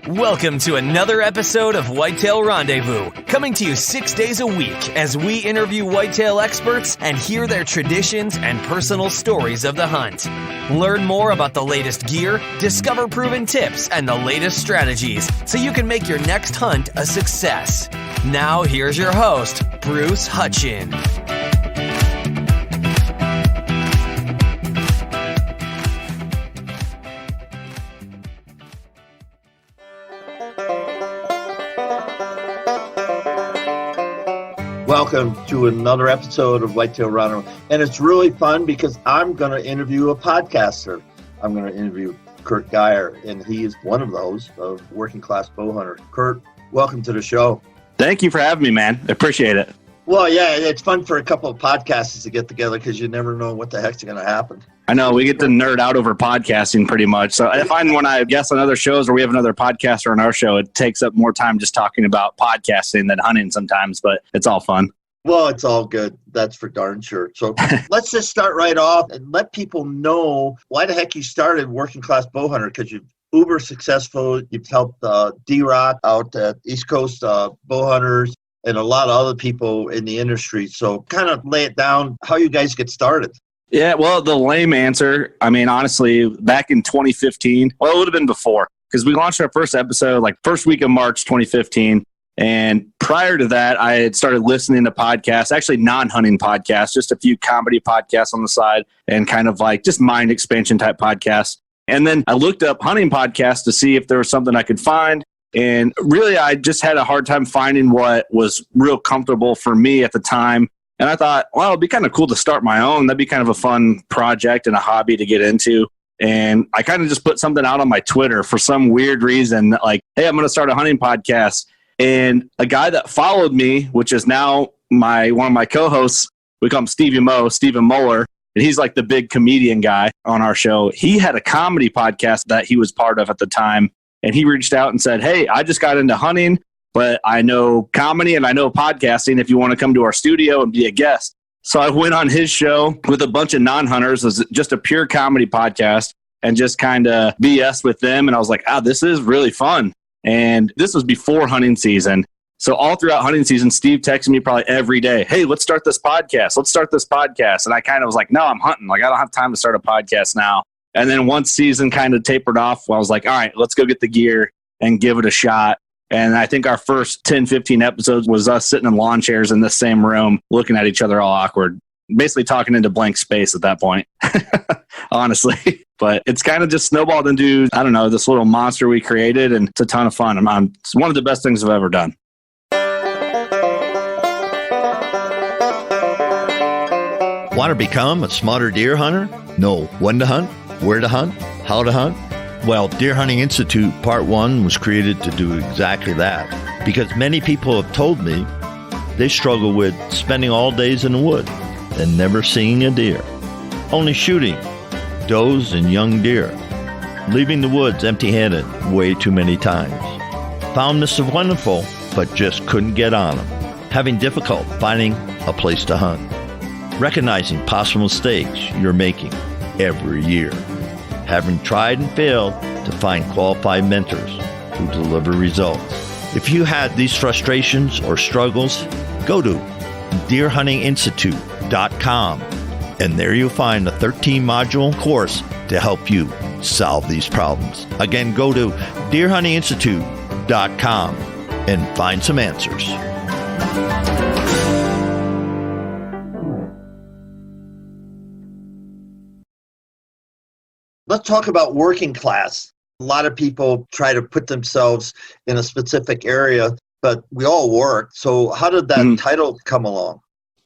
Welcome to another episode of Whitetail Rendezvous, coming to you 6 days a week as we interview whitetail experts and hear their traditions and personal stories of the hunt. Learn more about the latest gear, discover proven tips, and the latest strategies so you can make your next hunt a success. Now here's your host, Bruce Hutchin. Welcome to another episode of Whitetail Rendezvous. And it's really fun because I'm going to interview a podcaster. I'm going to interview Curt Geier, and he is one of those of Working Class Bowhunter. Curt, welcome to the show. Thank you for having me, man. I appreciate it. Well, yeah, it's fun for a couple of podcasters to get together because you never know what the heck's going to happen. I know, we get to nerd out over podcasting pretty much. So I find when I guest on other shows or we have another podcaster on our show, it takes up more time just talking about podcasting than hunting sometimes, but it's all fun. Well, it's all good. That's for darn sure. So let's just start right off and let people know why the heck you started Working Class Bowhunter, because you're uber successful. You've helped D-Rock out at East Coast Bowhunters and a lot of other people in the industry. So kind of lay it down how you guys get started. Yeah, well, the lame answer, I mean, honestly, back in 2015, well, it would have been before, because we launched our first episode like first week of March 2015. And prior to that, I had started listening to podcasts, actually non-hunting podcasts, just a few comedy podcasts on the side and kind of like just mind expansion type podcasts. And then I looked up hunting podcasts to see if there was something I could find. And really, I just had a hard time finding what was real comfortable for me at the time. And I thought, well, it'd be kind of cool to start my own. That'd be kind of a fun project and a hobby to get into. And I kind of just put something out on my Twitter for some weird reason, like, hey, I'm going to start a hunting podcast. And a guy that followed me, which is now one of my co-hosts, we call him Stephen Muller, and he's like the big comedian guy on our show. He had a comedy podcast that he was part of at the time. And he reached out and said, hey, I just got into hunting, but I know comedy and I know podcasting if you want to come to our studio and be a guest. So I went on his show with a bunch of non-hunters. It was just a pure comedy podcast and just kind of BS with them. And I was like, this is really fun. And this was before hunting season. So all throughout hunting season, Steve texted me probably every day, hey, let's start this podcast. Let's start this podcast. And I kind of was like, no, I'm hunting. Like, I don't have time to start a podcast now. And then once season kind of tapered off, I was like, all right, let's go get the gear and give it a shot. And I think our first 10, 15 episodes was us sitting in lawn chairs in the same room, looking at each other all awkward, basically talking into blank space at that point, honestly. But it's kind of just snowballed into, I don't know, this little monster we created, and it's a ton of fun. It's one of the best things I've ever done. Want to become a smarter deer hunter? Know when to hunt, where to hunt, how to hunt? Well, Deer Hunting Institute Part 1 was created to do exactly that, because many people have told me they struggle with spending all days in the wood and never seeing a deer, only shooting does and young deer, leaving the woods empty-handed way too many times. Found Mr. Wonderful, but just couldn't get on him, having difficult finding a place to hunt, recognizing possible mistakes you're making every year, having tried and failed to find qualified mentors who deliver results. If you had these frustrations or struggles, go to deerhuntinginstitute.com, and there you'll find a 13-module course to help you solve these problems. Again, go to deerhuntinginstitute.com and find some answers. Let's talk about working class. A lot of people try to put themselves in a specific area, but we all work. So how did that title come along?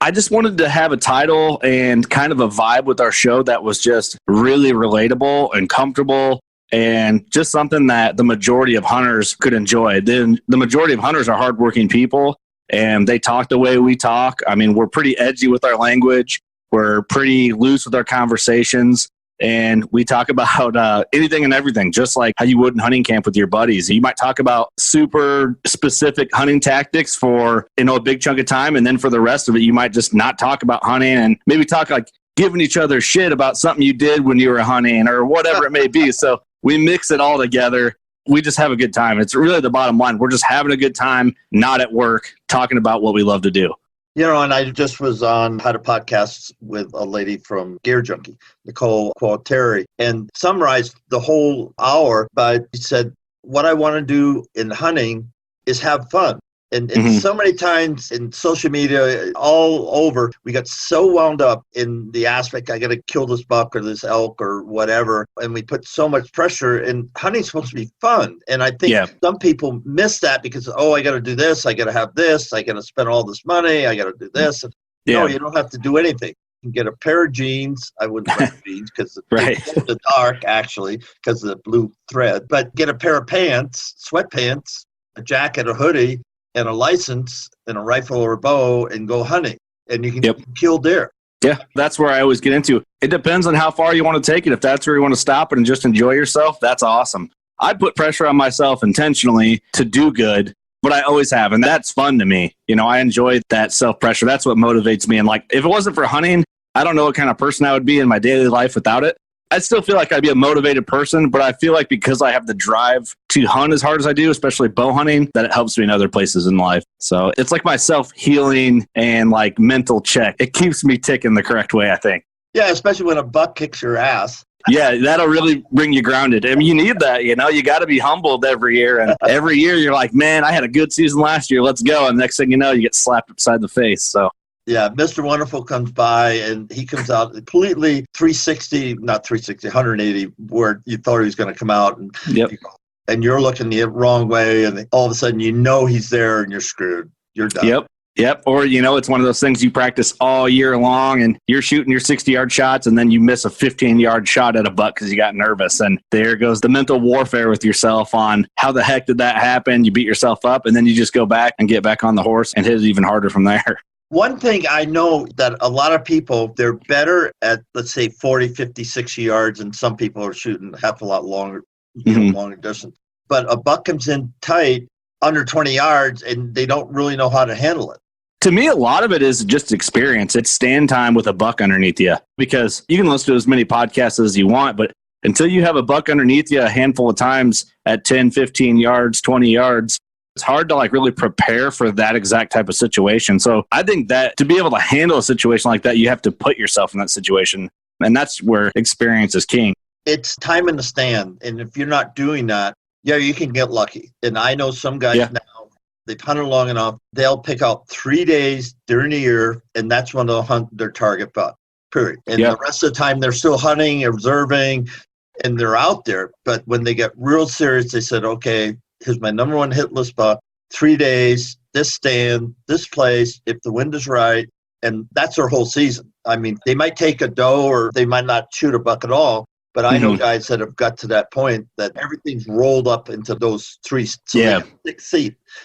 I just wanted to have a title and kind of a vibe with our show that was just really relatable and comfortable and just something that the majority of hunters could enjoy. Then the majority of hunters are hardworking people and they talk the way we talk. I mean, we're pretty edgy with our language. We're pretty loose with our conversations. And we talk about anything and everything, just like how you would in hunting camp with your buddies. You might talk about super specific hunting tactics for, a big chunk of time. And then for the rest of it, you might just not talk about hunting and maybe talk like giving each other shit about something you did when you were hunting or whatever it may be. So we mix it all together. we just have a good time. It's really the bottom line. We're just having a good time, not at work, talking about what we love to do. And I just had a podcast with a lady from Gear Junkie, Nicole Qualteri, and summarized the whole hour by said, what I want to do in hunting is have fun. And so many times in social media, all over, we got so wound up in the aspect, I got to kill this buck or this elk or whatever. And we put so much pressure, and hunting's supposed to be fun. And I think some people miss that because, I got to do this. I got to have this. I got to spend all this money. I got to do this. No, you don't have to do anything. You can get a pair of jeans. I wouldn't like jeans because it's the dark, actually, because of the blue thread. But get a pair of pants, sweatpants, a jacket, a hoodie, and a license and a rifle or a bow and go hunting. And you can kill deer. Yeah, that's where I always get into. It depends on how far you want to take it. If that's where you want to stop it and just enjoy yourself, that's awesome. I put pressure on myself intentionally to do good, but I always have. And that's fun to me. I enjoy that self-pressure. That's what motivates me. And if it wasn't for hunting, I don't know what kind of person I would be in my daily life without it. I still feel like I'd be a motivated person, but I feel like because I have the drive to hunt as hard as I do, especially bow hunting, that it helps me in other places in life. So it's like my self-healing and mental check. It keeps me ticking the correct way, I think. Yeah, especially when a buck kicks your ass. Yeah, that'll really bring you grounded. I mean, you need that, you got to be humbled every year. And every year you're like, man, I had a good season last year. Let's go. And next thing you know, you get slapped upside the face. So. Yeah, Mr. Wonderful comes by and he comes out completely 180, where you thought he was going to come out. And, and you're looking the wrong way. And all of a sudden, he's there and you're screwed. You're done. Yep. Or, it's one of those things you practice all year long and you're shooting your 60-yard shots and then you miss a 15-yard shot at a buck because you got nervous. And there goes the mental warfare with yourself on how the heck did that happen? You beat yourself up and then you just go back and get back on the horse and hit it even harder from there. One thing I know that a lot of people, they're better at, let's say, 40, 50, 60 yards, and some people are shooting half a lot longer, longer distance. But a buck comes in tight, under 20 yards, and they don't really know how to handle it. To me, a lot of it is just experience. It's stand time with a buck underneath you, because you can listen to as many podcasts as you want, but until you have a buck underneath you a handful of times at 10, 15 yards, 20 yards, it's hard to really prepare for that exact type of situation. So I think that to be able to handle a situation like that, you have to put yourself in that situation. And that's where experience is king. It's time in the stand. And if you're not doing that, you can get lucky. And I know some guys now, they've hunted long enough, they'll pick out 3 days during the year, and that's when they'll hunt their target buck, period. And the rest of the time, they're still hunting, observing, and they're out there. But when they get real serious, they said, okay, here's my number one hit list buck, 3 days, this stand, this place, if the wind is right. And that's their whole season. I mean, they might take a doe or they might not shoot a buck at all. But I know guys that have got to that point that everything's rolled up into those 3, so 6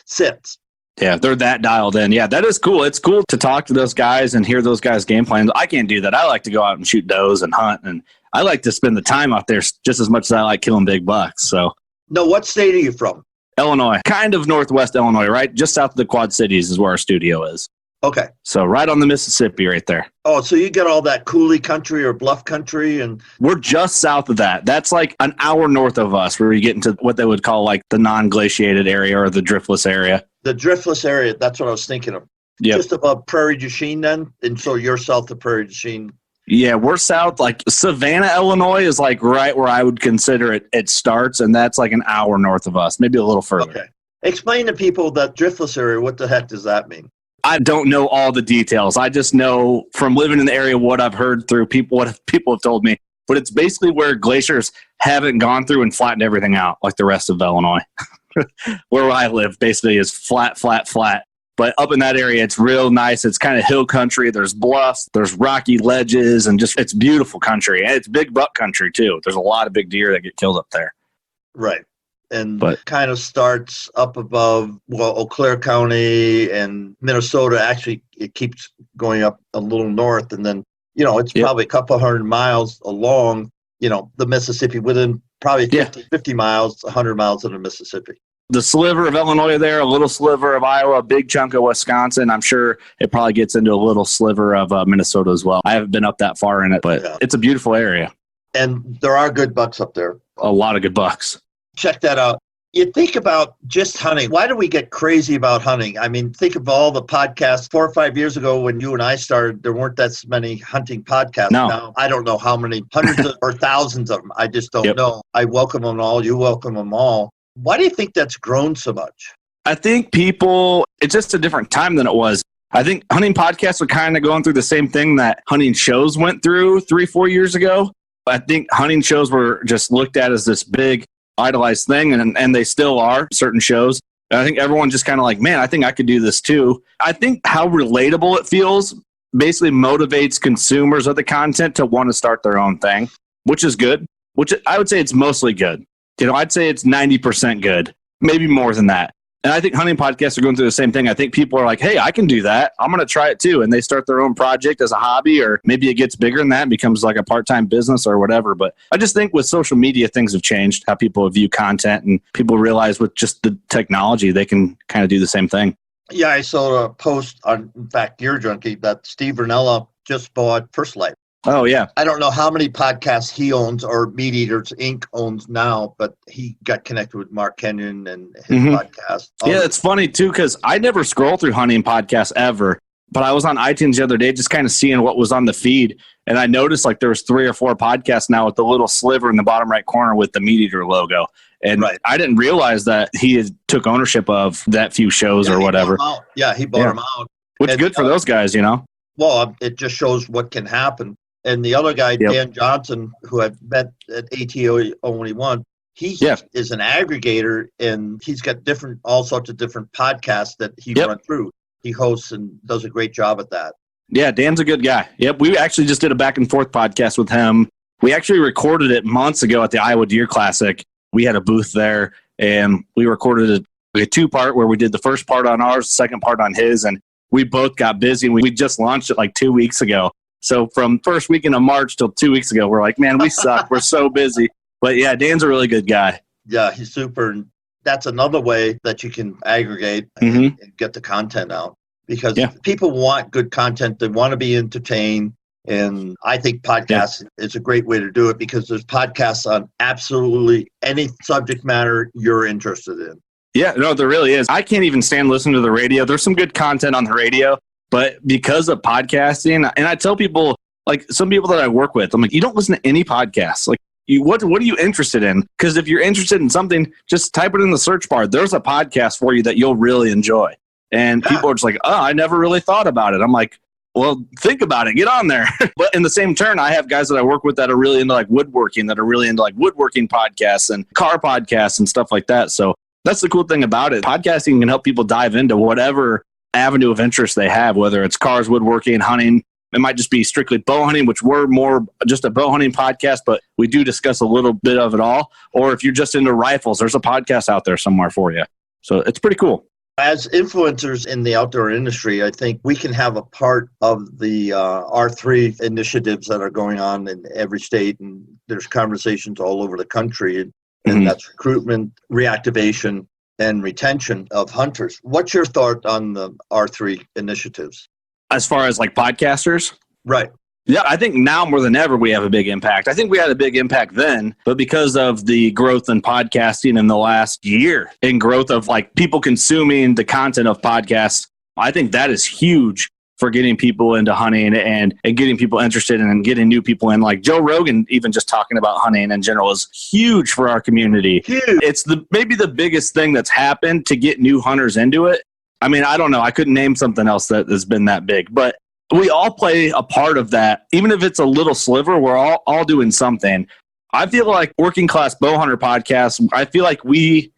sits. Yeah, they're that dialed in. Yeah, that is cool. It's cool to talk to those guys and hear those guys' game plans. I can't do that. I like to go out and shoot does and hunt. And I like to spend the time out there just as much as I like killing big bucks. So. No, what state are you from? Illinois, kind of northwest Illinois, right? Just south of the Quad Cities is where our studio is. Okay. So right on the Mississippi right there. Oh, so you get all that coulee country or bluff country? And we're just south of that. That's an hour north of us where you get into what they would call the non-glaciated area or the driftless area. The driftless area, that's what I was thinking of. Yep. Just above Prairie du Chien then? And so you're south of Prairie du Chien. Yeah, we're south. Savannah, Illinois is right where I would consider it starts, and that's an hour north of us, maybe a little further. Okay. Explain to people that driftless area, what the heck does that mean? I don't know all the details. I just know from living in the area what I've heard through what people have told me. But it's basically where glaciers haven't gone through and flattened everything out like the rest of Illinois. Where I live basically is flat, flat, flat. But up in that area, it's real nice. It's kind of hill country. There's bluffs, there's rocky ledges, and it's beautiful country. And it's big buck country, too. There's a lot of big deer that get killed up there. Right. And it kind of starts up above, Eau Claire County and Minnesota. Actually, it keeps going up a little north. And then, it's probably a couple hundred miles along, the Mississippi, within probably 50 miles, 100 miles of the Mississippi. The sliver of Illinois there, a little sliver of Iowa, a big chunk of Wisconsin. I'm sure it probably gets into a little sliver of Minnesota as well. I haven't been up that far in it, but it's a beautiful area. And there are good bucks up there. A lot of good bucks. Check that out. You think about just hunting. Why do we get crazy about hunting? I mean, think of all the podcasts 4 or 5 years ago when you and I started, there weren't that many hunting podcasts. No. Now, I don't know how many, hundreds or thousands of them. I just don't know. I welcome them all. You welcome them all. Why do you think that's grown so much? I think it's just a different time than it was. I think hunting podcasts are kind of going through the same thing that hunting shows went through 3-4 years ago. I think hunting shows were just looked at as this big idolized thing, and they still are, certain shows. And I think everyone just kind of like, man, I think I could do this too. I think how relatable it feels basically motivates consumers of the content to want to start their own thing, which is good, which I would say it's mostly good. I'd say it's 90% good, maybe more than that. And I think hunting podcasts are going through the same thing. I think people are like, hey, I can do that. I'm going to try it too. And they start their own project as a hobby, or maybe it gets bigger than that and becomes like a part-time business or whatever. But I just think with social media, things have changed, how people view content, and people realize with just the technology, they can kind of do the same thing. Yeah, I saw a post on, in fact, Gear Junkie, that Steve Vernella just bought First Light. Oh, yeah. I don't know how many podcasts he owns or Meat Eaters Inc. owns now, but he got connected with Mark Kenyon and his podcast. Yeah, it's funny, too, because I never scroll through hunting podcasts ever, but I was on iTunes the other day just kind of seeing what was on the feed, and I noticed like there was 3 or 4 podcasts now with the little sliver in the bottom right corner with the Meat Eater logo. And I didn't realize that he took ownership of that few shows or whatever. He bought them out. Which is good for those guys, Well, it just shows what can happen. And the other guy, Dan Johnson, who I've met at ATO Only One, he is an aggregator, and he's got all sorts of different podcasts that he runs through. He hosts and does a great job at that. Yeah, Dan's a good guy. Yep, we actually just did a back and forth podcast with him. We actually recorded it months ago at the Iowa Deer Classic. We had a booth there, and we recorded a 2-part where we did the first part on ours, the second part on his, and we both got busy. And we just launched it like 2 weeks ago. So from first weekend of March till 2 weeks ago, we're like, man, we suck. We're so busy. But yeah, Dan's a really good guy. Yeah, he's super. And that's another way that you can aggregate and get the content out, because people want good content. They want to be entertained. And I think podcasts is a great way to do it, because there's podcasts on absolutely any subject matter you're interested in. Yeah, no, there really is. I can't even stand listening to the radio. There's some good content on the radio. But because of podcasting, and I tell people, like some people that I work with, I'm like, you don't listen to any podcasts. Like, what are you interested in? Because if you're interested in something, just type it in the search bar. There's a podcast for you that you'll really enjoy. And people are just like, oh, I never really thought about it. I'm like, well, think about it. Get on there. But in the same turn, I have guys that I work with that are really into like woodworking, that are really into like woodworking podcasts and car podcasts and stuff like that. So that's the cool thing about it. Podcasting can help people dive into whatever avenue of interest they have, whether it's cars, woodworking, hunting. It might just be strictly bow hunting, which we're more just a bow hunting podcast, but we do discuss a little bit of it all. Or if you're just into rifles, there's a podcast out there somewhere for you. So it's pretty cool. As influencers in the outdoor industry, I think we can have a part of the R3 initiatives that are going on in every state, and there's conversations all over the country, and that's recruitment, reactivation, and retention of hunters. What's your thought on the R3 initiatives? As far as like podcasters? Right. Yeah, I think now more than ever we have a big impact. I think we had a big impact then, but because of the growth in podcasting in the last year and growth of like people consuming the content of podcasts, I think that is huge for getting people into hunting and getting people interested and getting new people in. Like Joe Rogan, even just talking about hunting in general is huge for our community. Huge. It's maybe the biggest thing that's happened to get new hunters into it. I mean, I don't know. I couldn't name something else that has been that big, but we all play a part of that. Even if it's a little sliver, we're all doing something. I feel like Working Class Bowhunter podcast, I feel like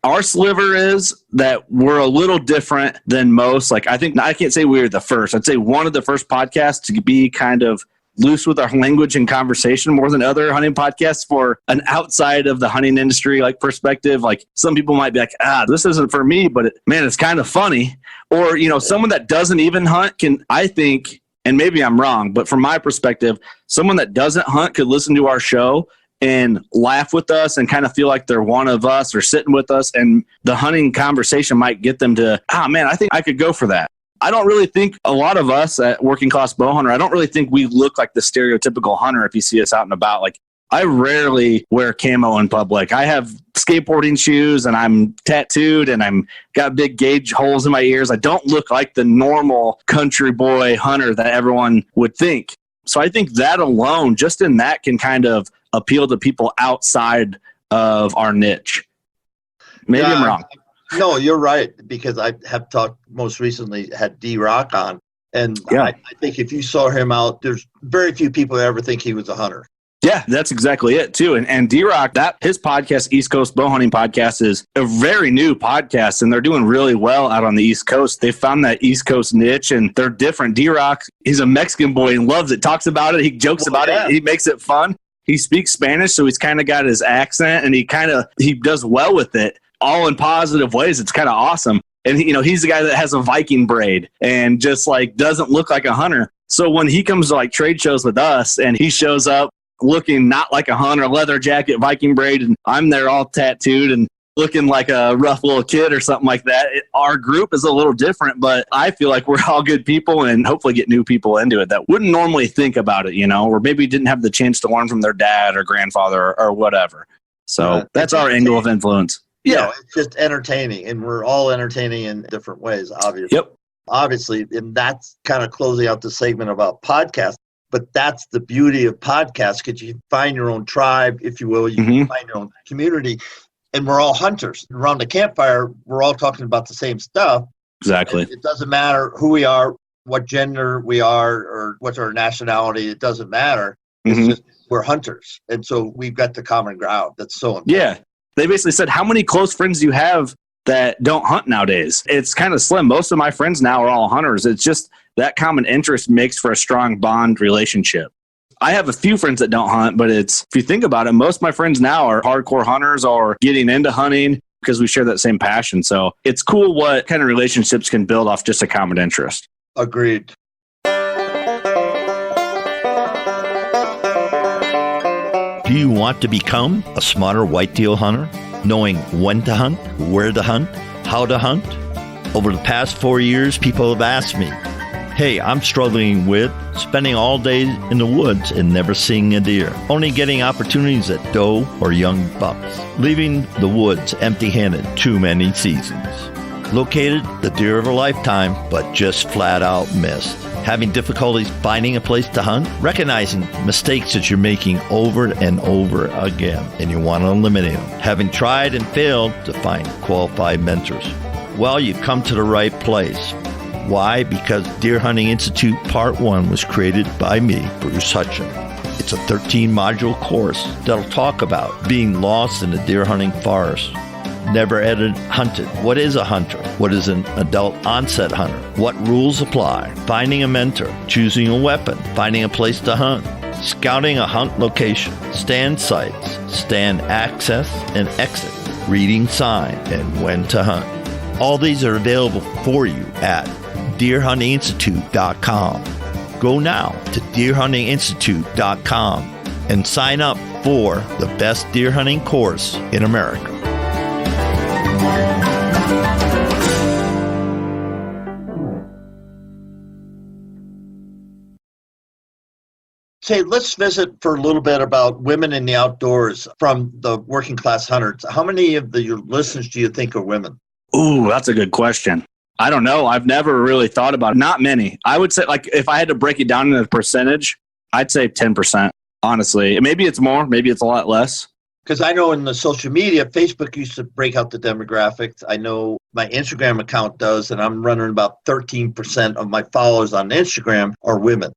our sliver is that we're a little different than most. Like, I can't say we were the first. I'd say one of the first podcasts to be kind of loose with our language and conversation more than other hunting podcasts for an outside of the hunting industry, like perspective. Like some people might be like, this isn't for me, but it's kind of funny. Or, someone that doesn't even hunt can, I think, and maybe I'm wrong, but from my perspective, someone that doesn't hunt could listen to our show and laugh with us and kind of feel like they're one of us or sitting with us. And the hunting conversation might get them to, I think I could go for that. I don't really think a lot of us at Working Class Bowhunter, I don't really think we look like the stereotypical hunter if you see us out and about. Like I rarely wear camo in public. I have skateboarding shoes and I'm tattooed and I'm got big gauge holes in my ears. I don't look like the normal country boy hunter that everyone would think. So I think that alone, just in that, can kind of appeal to people outside of our niche. Maybe I'm wrong. No, you're right, because I have talked most recently, had D-Rock on. And yeah. I think if you saw him out, there's very few people that ever think he was a hunter. Yeah, that's exactly it too. And D-Rock, his podcast, East Coast Bowhunting Podcast, is a very new podcast, and they're doing really well out on the East Coast. They found that East Coast niche, and they're different. D-Rock, he's a Mexican boy and loves it, talks about it, he jokes about it, he makes it fun. He speaks Spanish, so he's kind of got his accent, and he does well with it, all in positive ways. It's kind of awesome. And he's the guy that has a Viking braid and just like doesn't look like a hunter. So when he comes to like trade shows with us and he shows up looking not like a hunter, leather jacket, Viking braid, and I'm there all tattooed and looking like a rough little kid or something like that, our group is a little different, but I feel like we're all good people and hopefully get new people into it that wouldn't normally think about it, or maybe didn't have the chance to learn from their dad or grandfather or whatever. So that's our angle of influence. Yeah, it's just entertaining, and we're all entertaining in different ways, obviously. Yep. Obviously, and that's kind of closing out the segment about podcasts. But that's the beauty of podcasts, because you find your own tribe, if you will. You can find your own community, and we're all hunters. Around the campfire, we're all talking about the same stuff. Exactly. And it doesn't matter who we are, what gender we are, or what's our nationality. It doesn't matter. It's just we're hunters, and so we've got the common ground. That's so important. Yeah. They basically said, how many close friends do you have that don't hunt nowadays? It's kind of slim. Most of my friends now are all hunters. It's just that common interest makes for a strong bond relationship. I have a few friends that don't hunt, but if you think about it, most of my friends now are hardcore hunters or getting into hunting because we share that same passion. So it's cool what kind of relationships can build off just a common interest. Agreed. Do you want to become a smarter whitetail hunter, knowing when to hunt, where to hunt, how to hunt? Over the past 4 years, people have asked me, hey, I'm struggling with spending all day in the woods and never seeing a deer, only getting opportunities at doe or young bucks, leaving the woods empty-handed too many seasons. Located the deer of a lifetime, but just flat out missed. Having difficulties finding a place to hunt, recognizing mistakes that you're making over and over again, and you want to eliminate them. Having tried and failed to find qualified mentors. Well, you've come to the right place. Why? Because Deer Hunting Institute Part 1 was created by me, Bruce Hutchin. It's a 13-module course that'll talk about being lost in the deer hunting forest. Never hunted. What is a hunter? What is an adult onset hunter? What rules apply? Finding a mentor, choosing a weapon, finding a place to hunt, scouting a hunt location, stand sites, stand access and exit, reading sign, and when to hunt. All these are available for you at deerhuntinginstitute.com. Go now to deerhuntinginstitute.com and sign up for the best deer hunting course in America. Say, let's visit for a little bit about women in the outdoors from the working class hunters. How many of your listeners do you think are women? Ooh, that's a good question. I don't know. I've never really thought about it. Not many. I would say, like, if I had to break it down into a percentage, I'd say 10%, honestly. Maybe it's more, maybe it's a lot less. Because I know in the social media, Facebook used to break out the demographics. I know my Instagram account does, and I'm running about 13% of my followers on Instagram are women.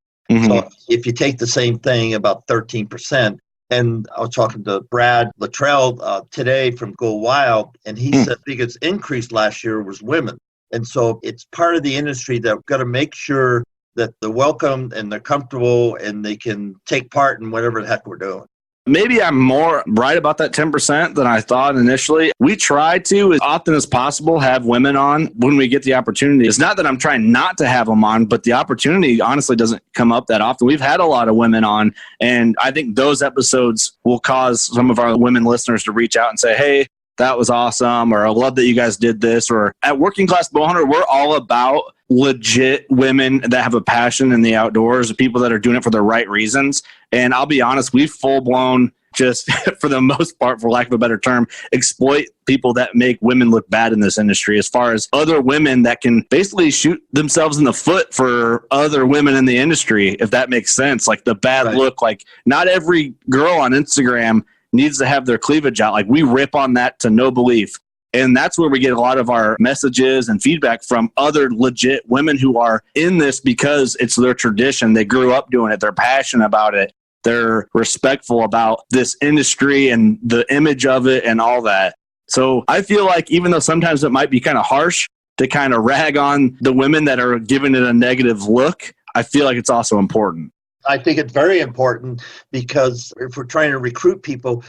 So if you take the same thing, about 13%, and I was talking to Brad Luttrell today from Go Wild, and he said the biggest increase last year was women. And so it's part of the industry that we've got to make sure that they're welcome and they're comfortable and they can take part in whatever the heck we're doing. Maybe I'm more right about that 10% than I thought initially. We try to, as often as possible, have women on when we get the opportunity. It's not that I'm trying not to have them on, but the opportunity honestly doesn't come up that often. We've had a lot of women on, and I think those episodes will cause some of our women listeners to reach out and say, hey, that was awesome, or I love that you guys did this. Or at Working Class Bowhunter, we're all about legit women that have a passion in the outdoors, people that are doing it for the right reasons. And I'll be honest, we've full-blown just, for the most part, for lack of a better term, exploit people that make women look bad in this industry, as far as other women that can basically shoot themselves in the foot for other women in the industry, if that makes sense. Like the bad look, like not every girl on Instagram needs to have their cleavage out. Like we rip on that to no belief. And that's where we get a lot of our messages and feedback from other legit women who are in this because it's their tradition. They grew up doing it. They're passionate about it. They're respectful about this industry and the image of it and all that. So I feel like even though sometimes it might be kind of harsh to kind of rag on the women that are giving it a negative look, I feel like it's also important. I think it's very important because if we're trying to recruit people,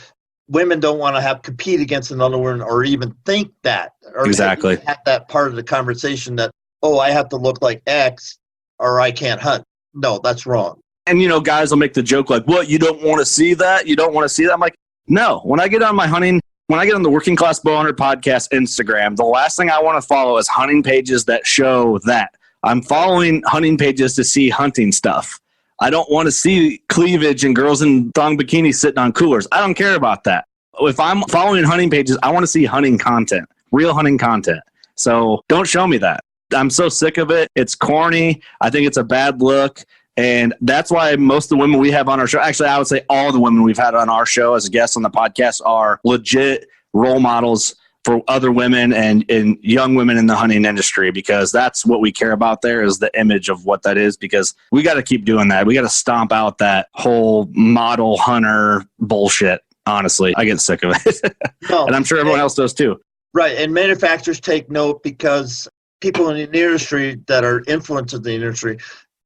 women don't want to compete against another woman or even think that. Or exactly. Have that part of the conversation that, oh, I have to look like X or I can't hunt. No, that's wrong. And, you know, guys will make the joke like, what, you don't want to see that? You don't want to see that? I'm like, no. When I get on the Working Class Bowhunter podcast Instagram, the last thing I want to follow is hunting pages that show that. I'm following hunting pages to see hunting stuff. I don't want to see cleavage and girls in thong bikinis sitting on coolers. I don't care about that. If I'm following hunting pages, I want to see hunting content, real hunting content. So don't show me that. I'm so sick of it. It's corny. I think it's a bad look. And that's why most of the women we have on our show, actually, I would say all the women we've had on our show as guests on the podcast are legit role models for other women and young women in the hunting industry, because that's what we care about there is the image of what that is, because we got to keep doing that. We got to stomp out that whole model hunter bullshit. Honestly, I get sick of it. No, and I'm sure everyone else does too. Right. And manufacturers take note because people in the industry that are influenced in the industry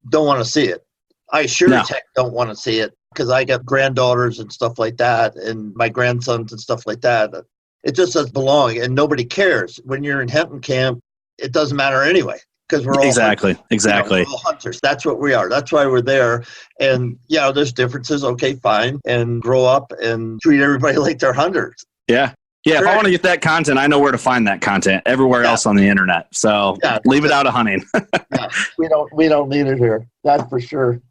don't want to see it. I sure as heck don't want to see it because I got granddaughters and stuff like that and my grandsons and stuff like that. It just doesn't belong and nobody cares. When you're in hunting camp, it doesn't matter anyway because we're all exactly. We're all hunters. That's what we are. That's why we're there. And yeah, there's differences. Okay, fine. And grow up and treat everybody like they're hunters. Yeah. Yeah, if I want to get that content, I know where to find that content everywhere else on the internet. So leave it out of hunting. We don't need it here. That's for sure.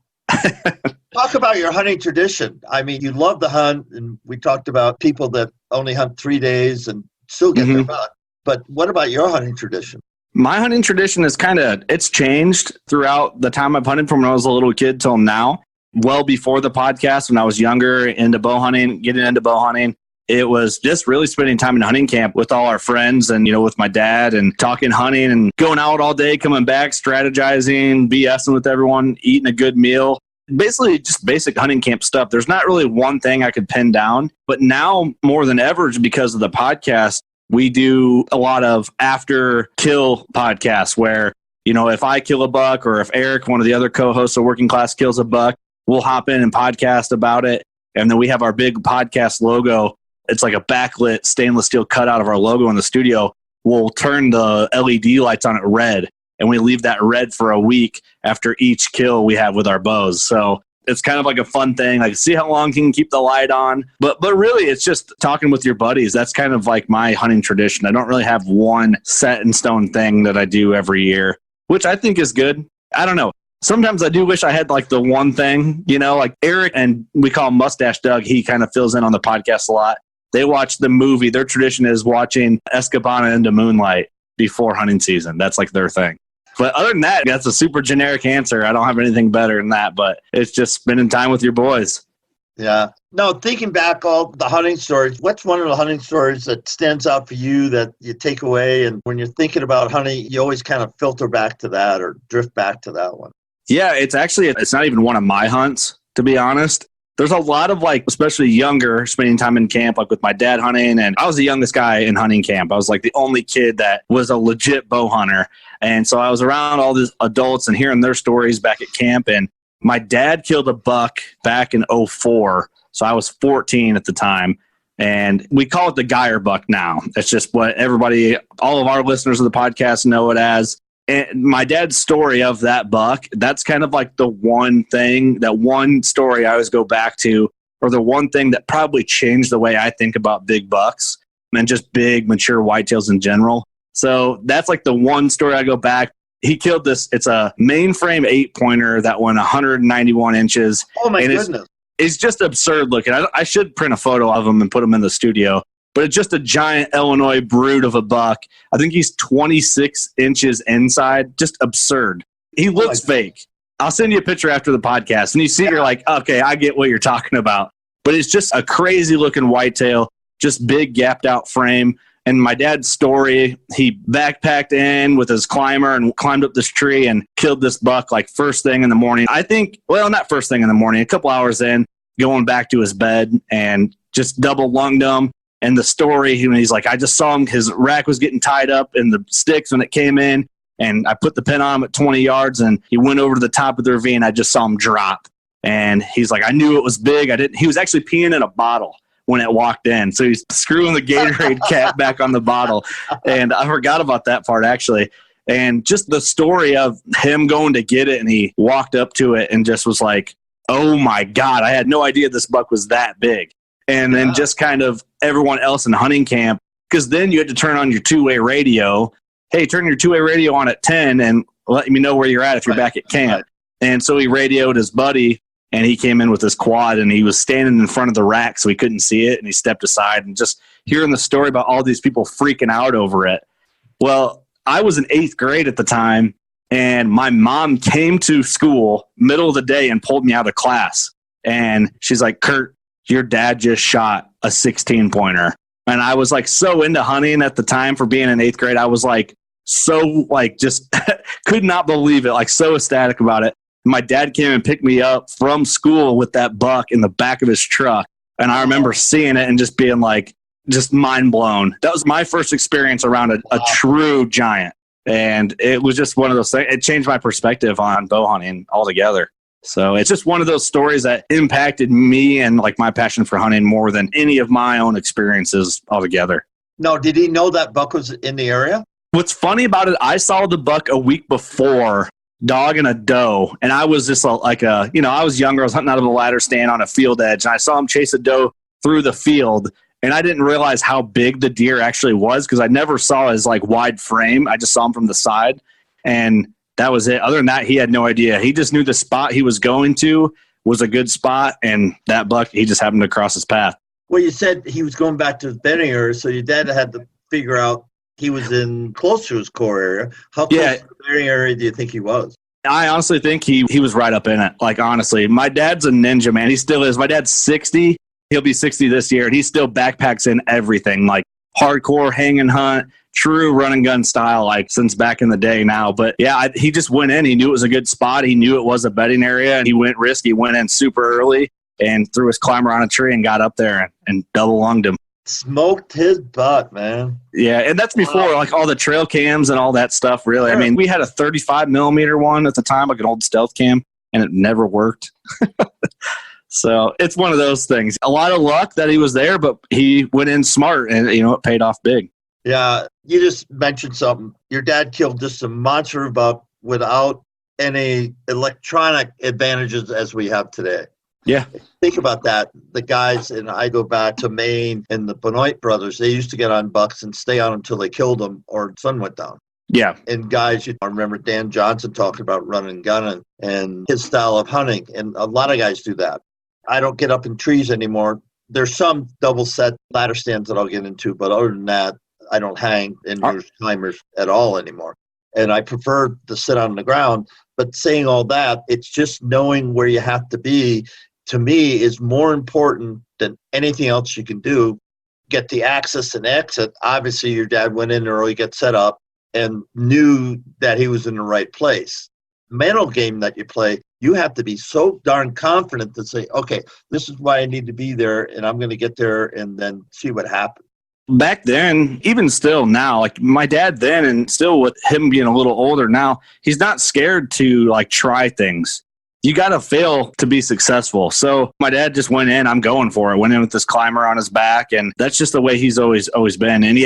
Talk about your hunting tradition. I mean, you love to hunt, and we talked about people that only hunt 3 days and still get their buck. But what about your hunting tradition? My hunting tradition is it's changed throughout the time I've hunted from when I was a little kid till now. Well before the podcast, when I was younger, into bow hunting, getting into bow hunting, it was just really spending time in hunting camp with all our friends and, with my dad and talking hunting and going out all day, coming back, strategizing, BSing with everyone, eating a good meal. Basically just basic hunting camp stuff. There's not really one thing I could pin down, but now more than ever, because of the podcast, we do a lot of after kill podcasts where, if I kill a buck or if Eric, one of the other co-hosts of Working Class, kills a buck, we'll hop in and podcast about it. And then we have our big podcast logo. It's like a backlit stainless steel cutout of our logo in the studio. We'll turn the LED lights on it red, and we leave that red for a week after each kill we have with our bows. So it's kind of like a fun thing, like see how long you can keep the light on. But really, it's just talking with your buddies. That's kind of like my hunting tradition. I don't really have one set in stone thing that I do every year, which I think is good. I don't know. Sometimes I do wish I had like the one thing, like Eric, and we call him Mustache Doug. He kind of fills in on the podcast a lot. They watch the movie. Their tradition is watching Escabana into Moonlight before hunting season. That's like their thing. But other than that, that's a super generic answer. I don't have anything better than that, but it's just spending time with your boys. Yeah. No, thinking back all the hunting stories, what's one of the hunting stories that stands out for you that you take away? And when you're thinking about hunting, you always kind of filter back to that or drift back to that one. Yeah, it's not even one of my hunts, to be honest. There's a lot of especially younger, spending time in camp, with my dad hunting. And I was the youngest guy in hunting camp. I was the only kid that was a legit bow hunter. And so I was around all these adults and hearing their stories back at camp. And my dad killed a buck back in 2004. So I was 14 at the time. And we call it the Geier buck now. It's just what all of our listeners of the podcast know it as. And my dad's story of that buck, that's kind of the one thing, that one story I always go back to, or the one thing that probably changed the way I think about big bucks and just big, mature whitetails in general. So that's the one story I go back. He killed this. It's a mainframe 8-pointer that went 191 inches. Oh, my goodness. It's just absurd looking. I should print a photo of him and put him in the studio. But it's just a giant Illinois brood of a buck. I think he's 26 inches inside. Just absurd. He looks fake. I'll send you a picture after the podcast. And you see, you're like, okay, I get what you're talking about. But it's just a crazy looking whitetail, just big gapped out frame. And my dad's story, he backpacked in with his climber and climbed up this tree and killed this buck like first thing in the morning. I think, well, not first thing in the morning, a couple hours in, going back to his bed and just double lunged him. And the story, he's like, I just saw him, his rack was getting tied up in the sticks when it came in. And I put the pin on him at 20 yards and he went over to the top of the ravine. I just saw him drop. And he's like, I knew it was big. He was actually peeing in a bottle when it walked in. So he's screwing the Gatorade cap back on the bottle. And I forgot about that part, actually. And just the story of him going to get it, and he walked up to it and just was like, oh my God, I had no idea this buck was that big. And then just kind of everyone else in hunting camp, because then you had to turn on your two-way radio. Hey, turn your two-way radio on at 10 and let me know where you're at if you're back at camp. Right. And so he radioed his buddy, and he came in with his quad, and he was standing in front of the rack so he couldn't see it, and he stepped aside. And just hearing the story about all these people freaking out over it. Well, I was in 8th grade at the time, and my mom came to school middle of the day and pulled me out of class. And she's like, Curt, your dad just shot a 16-pointer. And I was like so into hunting at the time for being in 8th grade. I was like so like just could not believe it, like so ecstatic about it. My dad came and picked me up from school with that buck in the back of his truck. And I remember seeing it and just being like, just mind blown. That was my first experience around a true giant. And it was just one of those things. It changed my perspective on bow hunting altogether. So it's just one of those stories that impacted me and like my passion for hunting more than any of my own experiences altogether. No, did he know that buck was in the area? What's funny about it, I saw the buck a week before, dog and a doe. And I was just I was younger. I was hunting out of a ladder stand on a field edge. And I saw him chase a doe through the field. And I didn't realize how big the deer actually was because I never saw his like wide frame. I just saw him from the side. And that was it. Other than that, he had no idea. He just knew the spot he was going to was a good spot, and that buck, he just happened to cross his path. Well, you said he was going back to his bedding area, so your dad had to figure out he was in close to his core area. How close to the bedding area do you think he was? I honestly think he was right up in it. Like, honestly, my dad's a ninja, man. He still is. My dad's 60. He'll be 60 this year, and he still backpacks in everything, like hardcore hang and hunt, true run and gun style, like since back in the day now. But yeah, he just went in. He knew it was a good spot. He knew it was a bedding area, and he went risky. He went in super early and threw his climber on a tree and got up there and double lunged him. Smoked his butt, man. Yeah, and that's before like all the trail cams and all that stuff, really. Sure. I mean, we had a 35 millimeter one at the time, like an old stealth cam, and it never worked. So it's one of those things. A lot of luck that he was there, but he went in smart, and it paid off big. Yeah, you just mentioned something. Your dad killed just a monster buck without any electronic advantages as we have today. Yeah. Think about that. The guys, and I go back to Maine and the Benoit brothers, they used to get on bucks and stay on until they killed them or sun went down. Yeah. And guys, I remember Dan Johnson talking about running and gunning and his style of hunting. And a lot of guys do that. I don't get up in trees anymore. There's some double set ladder stands that I'll get into, but other than that, I don't hang and use climbers at all anymore. And I prefer to sit on the ground. But saying all that, it's just knowing where you have to be, to me, is more important than anything else you can do. Get the access and exit. Obviously, your dad went in early, get set up, and knew that he was in the right place. Mental game that you play, you have to be so darn confident to say, okay, this is why I need to be there, and I'm going to get there and then see what happens. Back then, even still now, like my dad then, and still with him being a little older now, he's not scared to like try things. You got to fail to be successful. So my dad just went in, I'm going for it, went in with this climber on his back. And that's just the way he's always been. And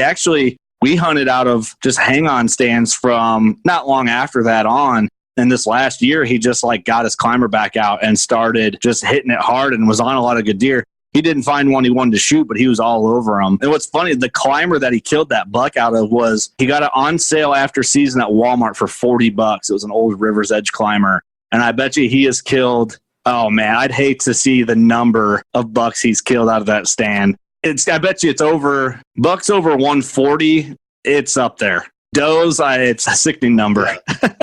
we hunted out of just hang on stands from not long after that on. And this last year, he just like got his climber back out and started just hitting it hard and was on a lot of good deer. He didn't find one he wanted to shoot, but he was all over them. And what's funny, the climber that he killed that buck out of he got it on sale after season at Walmart for $40. It was an old River's Edge climber. And I bet you he has killed Oh man, I'd hate to see the number of bucks he's killed out of that stand. I bet you it's over bucks over 140. It's up there. Does, it's a sickening number. Yeah.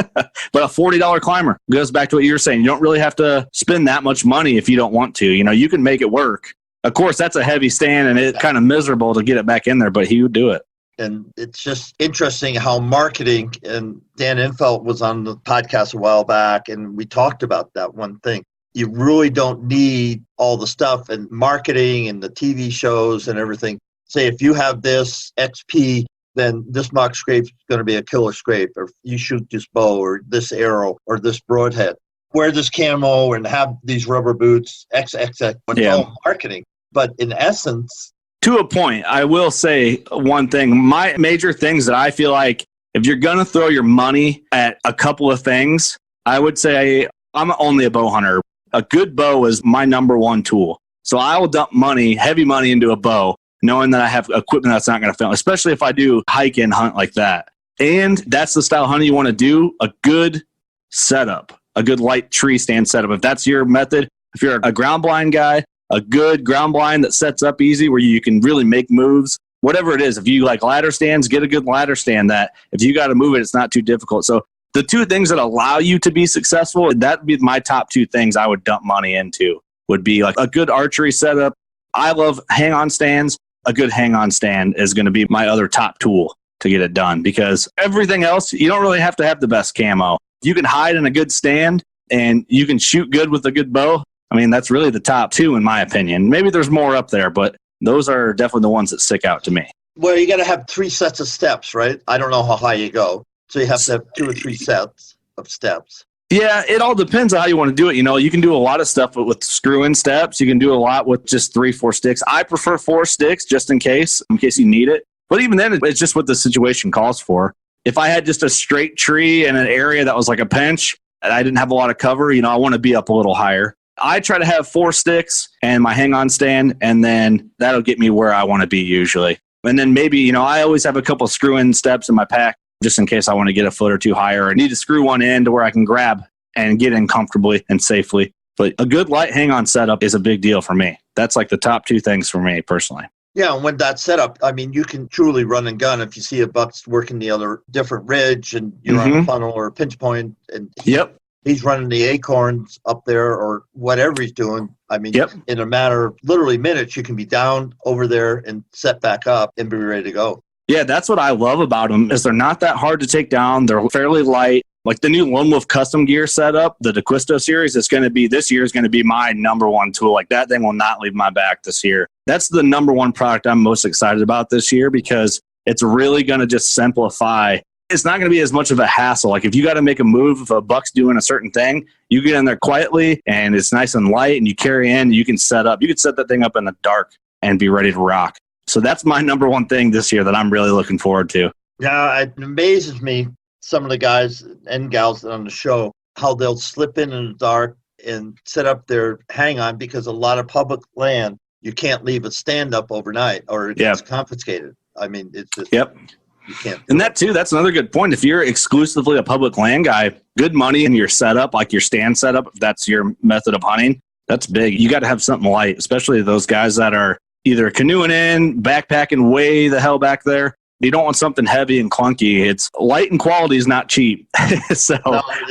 But a $40 climber goes back to what you were saying. You don't really have to spend that much money if you don't want to. You can make it work. Of course, that's a heavy stand, and it's kind of miserable to get it back in there, but he would do it. And it's just interesting how marketing, and Dan Infelt was on the podcast a while back, and we talked about that one thing. You really don't need all the stuff and marketing and the TV shows and everything. Say if you have this XP, then this mock scrape is going to be a killer scrape, or you shoot this bow or this arrow or this broadhead. Wear this camo and have these rubber boots, XXX. It's all marketing. But in essence, to a point, I will say one thing. My major things that I feel like if you're going to throw your money at a couple of things, I would say I'm only a bow hunter. A good bow is my number one tool. So I will dump heavy money into a bow, knowing that I have equipment that's not going to fail, especially if I do hike and hunt like that. And that's the style of hunting you want to do, a good setup, a good light tree stand setup. If that's your method, if you're a ground blind guy, a good ground blind that sets up easy where you can really make moves, whatever it is. If you like ladder stands, get a good ladder stand that if you got to move it, it's not too difficult. So the two things that allow you to be successful, that would be my top two things I would dump money into, would be like a good archery setup. I love hang-on stands. A good hang-on stand is going to be my other top tool to get it done, because everything else, you don't really have to have the best camo. You can hide in a good stand and you can shoot good with a good bow. I mean, that's really the top two in my opinion. Maybe there's more up there, but those are definitely the ones that stick out to me. Well, you got to have 3 sets of steps, right? I don't know how high you go. So you have to have 2 or 3 sets of steps. Yeah, it all depends on how you want to do it. You can do a lot of stuff with screw-in steps. You can do a lot with just 3-4 sticks. I prefer 4 sticks just in case you need it. But even then, it's just what the situation calls for. If I had just a straight tree in an area that was like a pinch and I didn't have a lot of cover, I want to be up a little higher. I try to have 4 sticks and my hang-on stand, and then that'll get me where I want to be usually. And then maybe, I always have a couple screw-in steps in my pack just in case I want to get a foot or 2 higher. I need to screw one in to where I can grab and get in comfortably and safely. But a good light hang-on setup is a big deal for me. That's like the top 2 things for me personally. Yeah, and with that setup, I mean, you can truly run and gun if you see a buck's working the other different ridge and you're on a funnel or a pinch point and he's running the acorns up there or whatever he's doing. I mean, in a matter of literally minutes, you can be down over there and set back up and be ready to go. Yeah, that's what I love about them is they're not that hard to take down. They're fairly light. Like the new Lone Wolf custom gear setup, the DeQuisto series, this year is going to be my number one tool. Like that thing will not leave my back this year. That's the number one product I'm most excited about this year because it's really going to just simplify. It's not going to be as much of a hassle. Like if you got to make a move, if a buck's doing a certain thing, you get in there quietly and it's nice and light and you carry in, you can set up. You can set that thing up in the dark and be ready to rock. So that's my number one thing this year that I'm really looking forward to. Yeah, it amazes me, some of the guys and gals on the show, how they'll slip in the dark and set up their hang-on because a lot of public land, you can't leave a stand up overnight or it gets confiscated. I mean, it's just, you can't. And that too, that's another good point. If you're exclusively a public land guy, good money in your setup, like your stand setup, if that's your method of hunting, that's big. You got to have something light, especially those guys that are either canoeing in, backpacking way the hell back there. You don't want something heavy and clunky. It's light and quality is not cheap.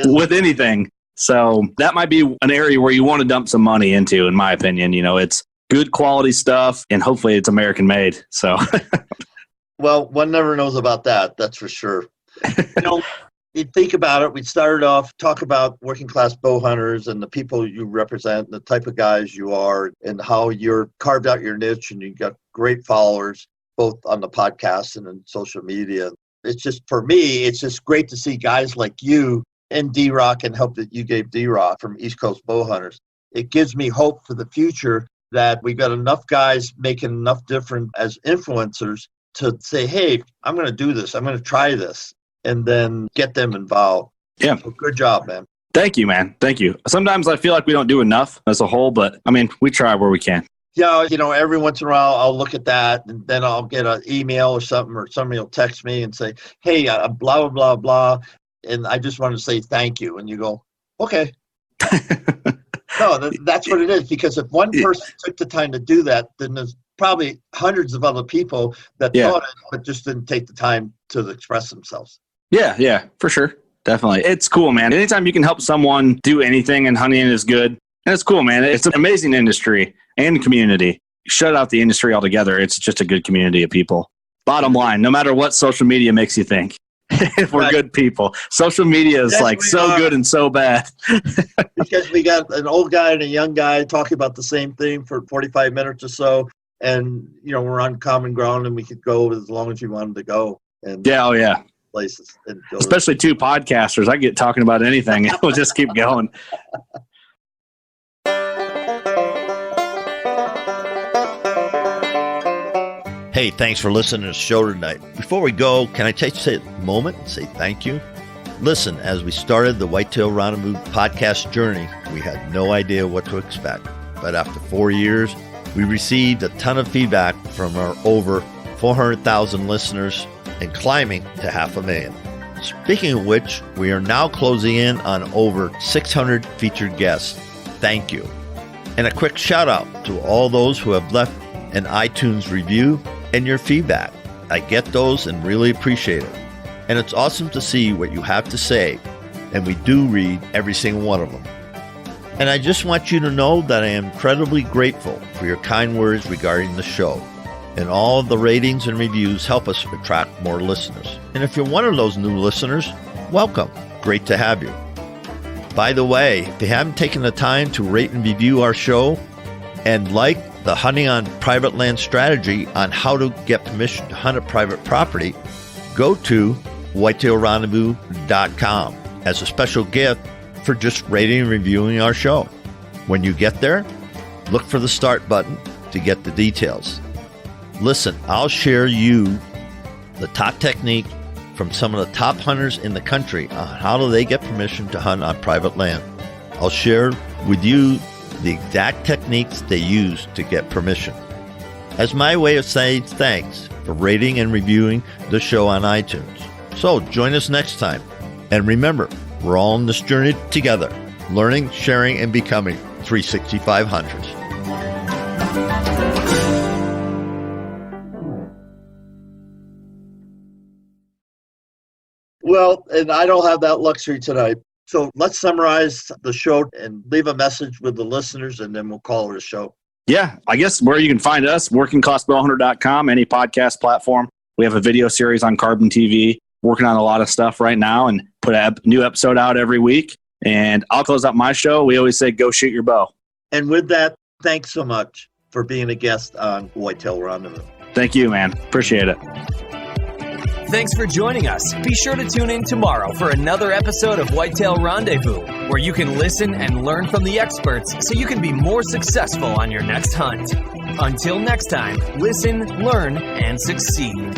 With anything. So that might be an area where you want to dump some money into, in my opinion. It's good quality stuff and hopefully it's American made. So, well, one never knows about that. That's for sure. You think about it. We started off talk about working class bow hunters and the people you represent, the type of guys you are, and how you're carved out your niche and you got great followers, both on the podcast and in social media. It's just, for me, it's just great to see guys like you and D-Rock and help that you gave D-Rock from East Coast Bow Hunters. It gives me hope for the future that we've got enough guys making enough difference as influencers to say, hey, I'm going to do this. I'm going to try this. And then get them involved. Yeah. So good job, man. Thank you, man. Thank you. Sometimes I feel like we don't do enough as a whole, but I mean, we try where we can. Yeah, every once in a while I'll look at that and then I'll get an email or something, or somebody will text me and say, hey, blah, blah, blah, blah. And I just want to say thank you. And you go, okay. No, that's what it is. Because if one person took the time to do that, then there's probably hundreds of other people that thought it, but just didn't take the time to express themselves. Yeah, for sure. Definitely. It's cool, man. Anytime you can help someone do anything, and hunting is good. And it's cool, man. It's an amazing industry and community. Shut out the industry altogether. It's just a good community of people. Bottom line, no matter what social media makes you think, if we're good people. Social media is good and so bad. Because we got an old guy and a young guy talking about the same thing for 45 minutes or so. And, we're on common ground and we could go as long as you wanted to go. And places. And especially two podcasters. I get talking about anything. We'll just keep going. Hey, thanks for listening to the show tonight. Before we go, can I take a moment and say thank you? Listen, as we started the Whitetail Rendezvous podcast journey, we had no idea what to expect. But after 4 years, we received a ton of feedback from our over 400,000 listeners and climbing to 500,000. Speaking of which, we are now closing in on over 600 featured guests. Thank you. And a quick shout out to all those who have left an iTunes review and your feedback. I get those and really appreciate it. And it's awesome to see what you have to say, and we do read every single one of them. And I just want you to know that I am incredibly grateful for your kind words regarding the show. And all of the ratings and reviews help us attract more listeners. And if you're one of those new listeners, welcome. Great to have you. By the way, if you haven't taken the time to rate and review our show and like the Hunting on Private Land strategy on how to get permission to hunt a private property, go to whitetailrendezvous.com as a special gift for just rating and reviewing our show. When you get there, look for the start button to get the details. Listen, I'll share you the top technique from some of the top hunters in the country on how do they get permission to hunt on private land. I'll share with you the exact techniques they use to get permission. As my way of saying thanks for rating and reviewing the show on iTunes. So join us next time. And remember, we're all on this journey together, learning, sharing, and becoming 365 hunters. Well, and I don't have that luxury tonight. So let's summarize the show and leave a message with the listeners, and then we'll call it a show. Yeah, I guess where you can find us, workingclassbowhunter.com, any podcast platform. We have a video series on Carbon TV, working on a lot of stuff right now and put a new episode out every week. And I'll close out my show. We always say, go shoot your bow. And with that, thanks so much for being a guest on Whitetail Rendezvous. Thank you, man. Appreciate it. Thanks for joining us. Be sure to tune in tomorrow for another episode of Whitetail Rendezvous, where you can listen and learn from the experts so you can be more successful on your next hunt. Until next time, listen, learn, and succeed.